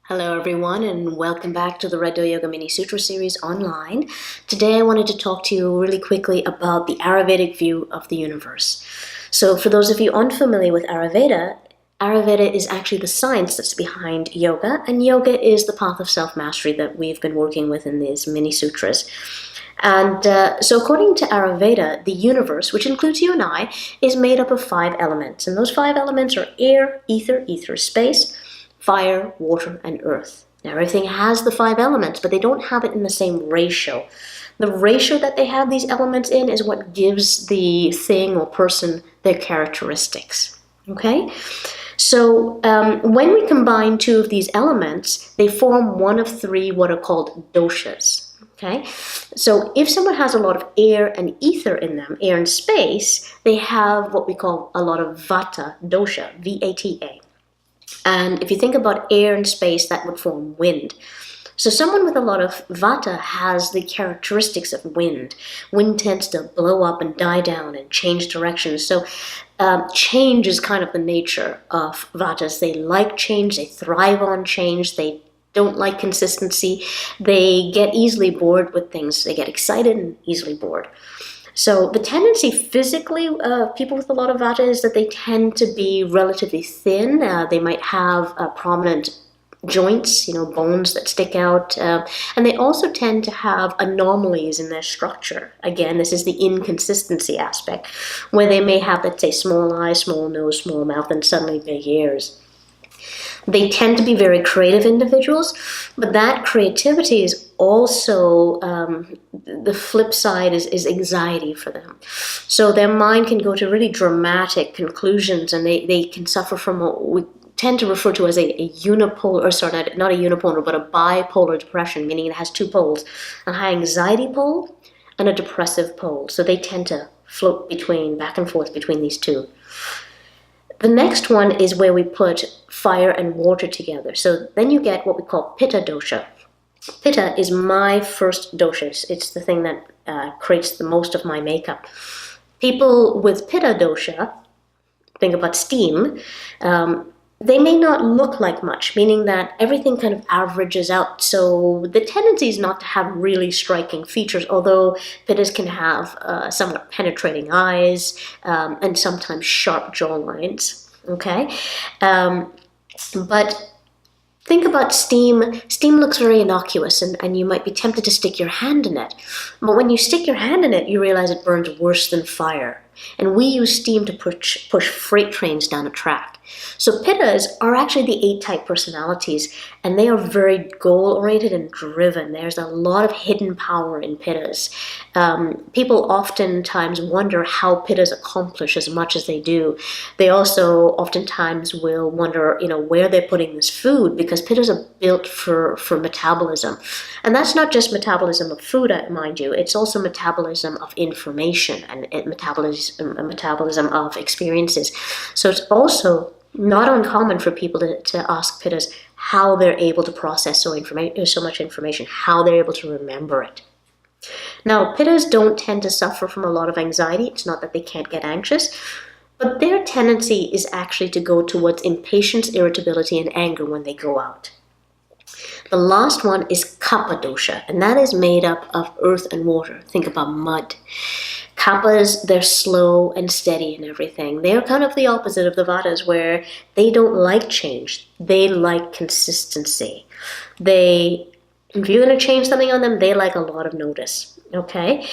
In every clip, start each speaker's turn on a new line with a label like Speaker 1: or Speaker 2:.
Speaker 1: Hello everyone and welcome back to the Red Door Yoga Mini Sutra series online. Today I wanted to talk to you really quickly about the Ayurvedic view of the universe. So for those of you unfamiliar with Ayurveda, Ayurveda is actually the science that's behind yoga, and yoga is the path of self-mastery that we've been working with in these mini sutras. And so according to Ayurveda, the universe, which includes you and I, is made up of 5 elements. And those 5 elements are air, ether, space, fire, water, and earth. Now everything has the 5 elements, but they don't have it in the same ratio. The ratio that they have these elements in is what gives the thing or person their characteristics. Okay? So when we combine 2 of these elements, they form one of 3 what are called doshas. Okay, so if someone has a lot of air and ether in them, air and space, they have what we call a lot of vata dosha, V-A-T-A. And if you think about air and space, that would form wind. So someone with a lot of vata has the characteristics of wind. Wind tends to blow up and die down and change directions. So change is kind of the nature of vatas. They like change, they thrive on change, they don't like consistency, they get easily bored with things. They get excited and easily bored. So the tendency physically of people with a lot of vata is that they tend to be relatively thin. They might have prominent joints, bones that stick out. And they also tend to have anomalies in their structure. Again, this is the inconsistency aspect, where they may have, let's say, small eyes, small nose, small mouth, and suddenly big ears. They tend to be very creative individuals, but that creativity is also, the flip side is anxiety for them. So their mind can go to really dramatic conclusions, and they can suffer from what we tend to refer to as a unipolar, or sorry, not a unipolar, but a bipolar depression, meaning it has 2 poles, a high anxiety pole and a depressive pole. So they tend to float back and forth between these 2. The next one is where we put fire and water together. So then you get what we call pitta dosha. Pitta is my first dosha. It's the thing that creates the most of my makeup. People with pitta dosha, think about steam, they may not look like much, meaning that everything kind of averages out. So the tendency is not to have really striking features, although pittas can have somewhat penetrating eyes and sometimes sharp jawlines. Okay? But think about steam. Steam looks very innocuous, and you might be tempted to stick your hand in it. But when you stick your hand in it, you realize it burns worse than fire. And we use steam to push freight trains down a track. So pittas are actually the 8-type personalities, and they are very goal-oriented and driven. There's a lot of hidden power in pittas. People oftentimes wonder how pittas accomplish as much as they do. They also oftentimes will wonder, where they're putting this food, because pittas are built for metabolism. And that's not just metabolism of food, mind you. It's also metabolism of information and metabolism of experiences. So it's also not uncommon for people to ask pittas how they're able to process so much information, how they're able to remember it. Now, pittas don't tend to suffer from a lot of anxiety. It's not that they can't get anxious, but their tendency is actually to go towards impatience, irritability, and anger when they go out. The last one is kapha dosha, and that is made up of earth and water. Think about mud. Kappas, they're slow and steady and everything. They're kind of the opposite of the vatas, where they don't like change. They like consistency. If you're going to change something on them, they like a lot of notice. Okay?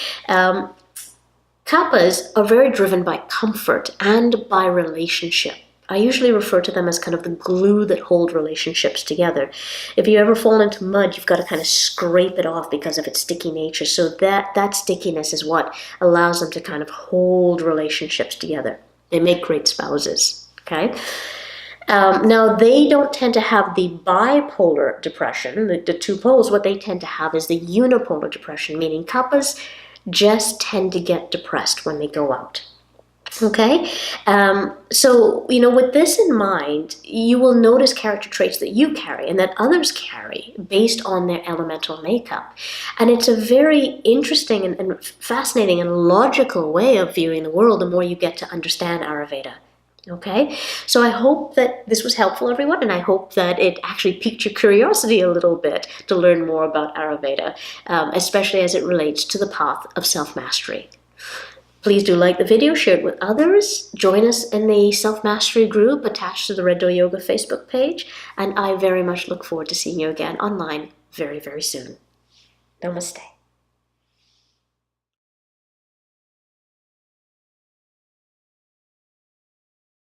Speaker 1: Kappas are very driven by comfort and by relationship. I usually refer to them as kind of the glue that hold relationships together. If you ever fall into mud, you've got to kind of scrape it off because of its sticky nature. So that stickiness is what allows them to kind of hold relationships together. They make great spouses, okay? Now, they don't tend to have the bipolar depression, the 2 poles. What they tend to have is the unipolar depression, meaning kappas just tend to get depressed when they go out. Okay, so, with this in mind, you will notice character traits that you carry and that others carry based on their elemental makeup. And it's a very interesting and fascinating and logical way of viewing the world the more you get to understand Ayurveda. Okay, so I hope that this was helpful, everyone, and I hope that it actually piqued your curiosity a little bit to learn more about Ayurveda, especially as it relates to the path of self-mastery. Please do like the video, share it with others, join us in the self-mastery group attached to the Red Door Yoga Facebook page, and I very much look forward to seeing you again online very, very soon. Namaste.